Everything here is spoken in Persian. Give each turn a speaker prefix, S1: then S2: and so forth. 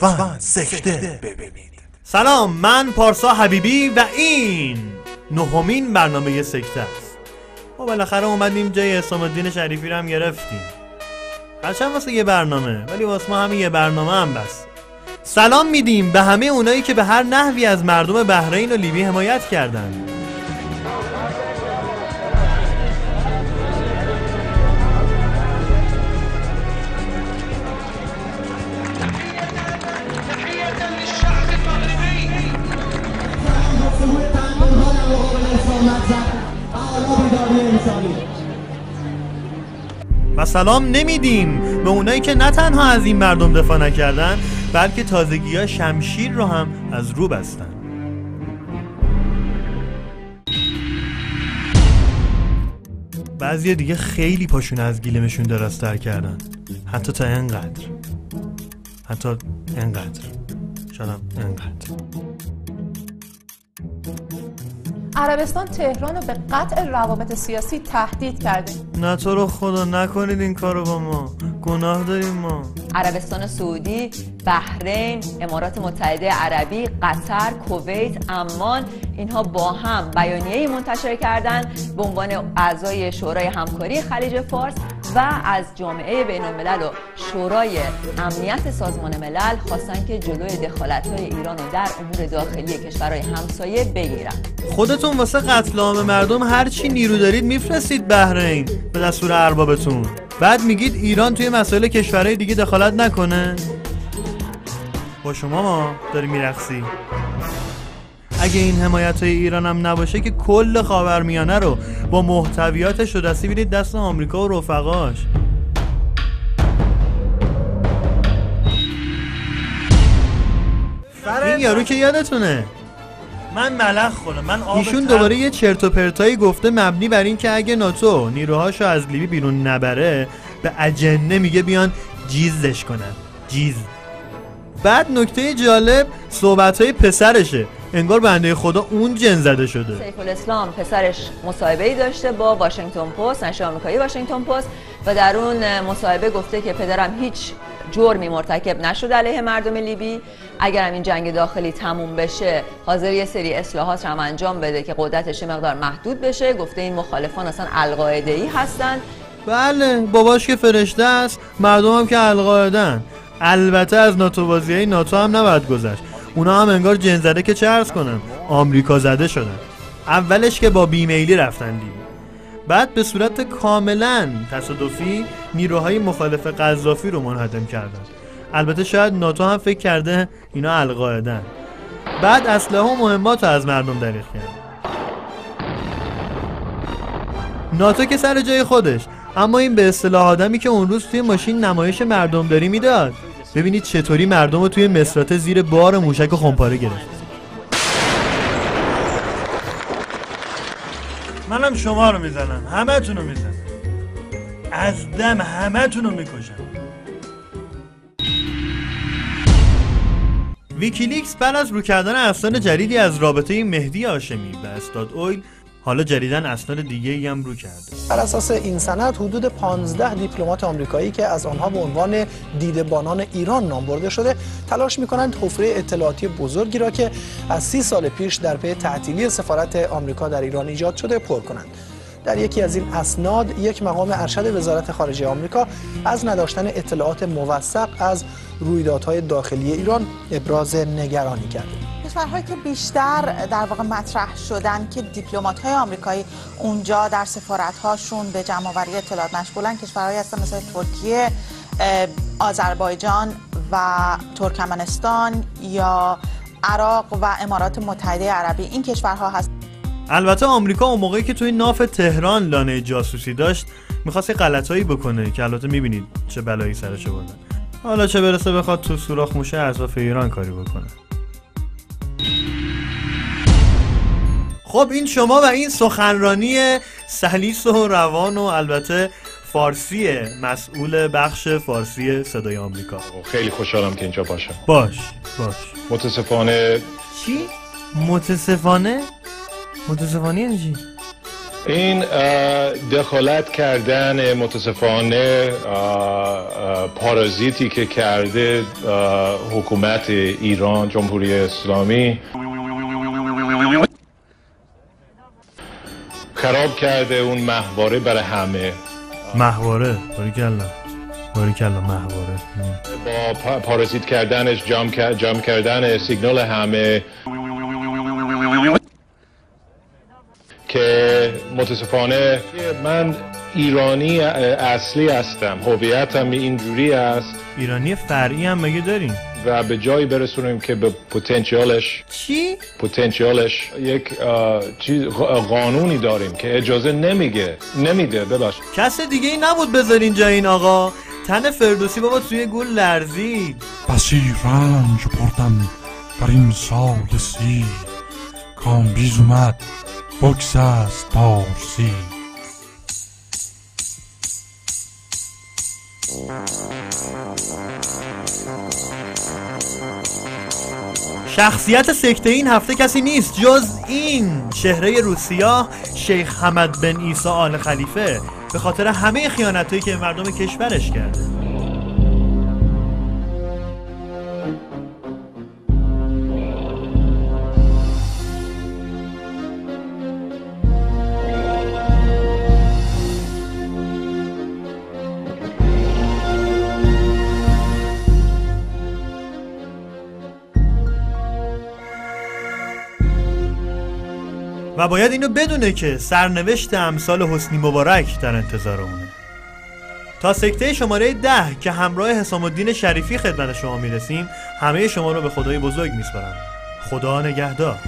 S1: لطفاً سکته ببینید.
S2: سلام، من پارسا حبیبی و این 9مین برنامه سکته است. ما بالاخره اومدیم جای اسلام الدین شریفی رو هم گرفتیم. هرچند واسه یه برنامه، ولی واسه ما همین یه برنامه هم بس. سلام میدیم به همه اونایی که به هر نحوی از مردم بحرین و لیبی حمایت کردن. و سلام نمیدیم به اونایی که نه تنها از این مردم دفاع نکردن، بلکه تازگی‌ها شمشیر رو هم از رو بستن. بعضی دیگه خیلی پاشون از گیلمشون درازتر کردن، حتی تا انقدر، شدم انقدر.
S3: عربستان تهران رو به قطع روابط سیاسی تهدید کرده.
S2: نه تو رو خدا نکنید این کارو با ما، گناه داریم ما.
S4: عربستان سعودی، بحرین، امارات متحده عربی، قطر، کویت، عمان، اینها با هم بیانیه‌ای منتشر کردند به عنوان اعضای شورای همکاری خلیج فارس و از جامعه بین‌الملل و شورای امنیت سازمان ملل خواستن که جلوی دخالت‌های ایران رو در امور داخلی کشورهای همسایه بگیرن.
S2: خودتون واسه قتل عام مردم هر چی نیرو دارید میفرستید بحرین به دستور اربابتون، بعد میگید ایران توی مسائل کشورهای دیگه دخالت نکنه. با شما ما داری میرقصی. اگه این حمایت‌های ایران هم نباشه که کل خاورمیانه رو با محتویاتش رو دستی بدید دست آمریکا و رفقاش. این یارو که یادتونه من ملخ خودم، من ایشون دوباره یه چرت و پرتایی گفته مبنی بر این که اگه ناتو نیروهاشو از لیبی بیرون نبره به اجنه میگه بیان جیزش کنن. جیز. بعد نکته جالب صحبت‌های پسرشه، انگار بنده خدا اون جن زده شده.
S4: سیف الاسلام پسرش مصاحبه‌ای داشته با واشنگتن پست، نشر آمریکایی واشنگتن پست، و در اون مصاحبه گفته که پدرم هیچ جرمی مرتکب نشده علیه مردم لیبی، اگر هم این جنگ داخلی تموم بشه حاضر یه سری اصلاحات هم انجام بده که قدرتش مقدار محدود بشه. گفته این مخالفان اصلا القاعده‌ای هستن.
S2: بله، باباش که فرشته است، مردم هم که القاعده‌ان. البته از ناتو بازیای ناتو هم نباید گذشت، اونا هم انگار جن زده که چه عرض کنن، آمریکا زده شدن. اولش که با بیمیلی رفتن لیبی، بعد به صورت کاملا تصادفی نیروهای مخالف قذافی رو منهدم کردن. البته شاید ناتو هم فکر کرده اینا القاعده‌ان. بعد اسلحه و مهمات رو از مردم دریغ کرد. ناتو که سر جای خودش، اما این به اصطلاح آدمی که اون روز توی ماشین نمایش مردمداری میداد. ببینید چطوری مردم رو توی مصرات زیر بار موشک و خمپاره گرفت. منم شما رو میزنم، همه تون رو میزنم، از دم همه تون رو میکشم. ویکیلیکس بعد از رو کردن اسناد جدیدی از رابطه مهدی هاشمی و استاد اویل، حالا جدیدن اسناد دیگه‌ای هم رو کرده.
S5: بر اساس این سند حدود 15 دیپلمات آمریکایی که از آنها به عنوان دیدبانان ایران نام برده شده تلاش می‌کنند حفره اطلاعاتی بزرگی را که از 30 سال پیش در پی تعطیلی سفارت آمریکا در ایران ایجاد شده پر کنند. در یکی از این اسناد یک مقام ارشد وزارت خارجه آمریکا از نداشتن اطلاعات موثق از رویدادهای داخلی ایران ابراز نگرانی کرده.
S6: کشورهایی که بیشتر در واقع مطرح شدن که دیپلمات‌های آمریکایی اونجا در سفارت‌هاشون به جمع‌آوری اطلاعات مشغولن کشورهایی هستن مثل ترکیه، آذربایجان و ترکمنستان یا عراق و امارات متحده عربی. این کشورها هست.
S2: البته آمریکا اون موقعی که توی ناف تهران لانه جاسوسی داشت می‌خواست غلطایی بکنه که البته می‌بینید چه بلایی سرش آوردن. حالا چه برسه بخواد تو سوراخ موشه اطراف ایران کاری بکنه. خب این شما و این سخنرانی سلیس و روان و البته فارسی مسئول بخش فارسی صدای آمریکا.
S7: خیلی خوشحالم که اینجا باشم.
S2: باش.
S7: متاسفانه
S2: چی؟ متاسفانه یعنی چی؟
S7: این دخالت کردن متاسفانه پارازیتی که کرده حکومت ایران، جمهوری اسلامی، خراب کرده اون ماهواره برای همه.
S2: ماهواره باریکلا ماهواره
S7: با پارازیت کردنش، جمع کردن سیگنال همه، که متاسفانه من ایرانی اصلی هستم، هویتم اینجوری است.
S2: ایرانی فرعی هم مگه داریم؟
S7: و به جایی برسونیم که به پتانسیلش یک قانونی داریم که اجازه نمیده. ببخشید
S2: کس دیگه ای نبود بذار اینجا این آقا. تن فردوسی بابا توی گل لرزید.
S1: بسی رنج بردم در این سال سی، کامبیز اومد بکس است پارسی.
S2: شخصیت سکته این هفته کسی نیست جز این چهره روسیا، شیخ حمد بن عیسی آل خلیفه، به خاطر همه خیانتایی که مردم کشورش کرده. و باید اینو بدونه که سرنوشت امثال حسنی مبارک در انتظار اونه. تا سکته شماره 10 که همراه حسام الدین شریفی خدمت شما میرسیم، همه شما رو به خدای بزرگ میسپارم. خدا نگهدار.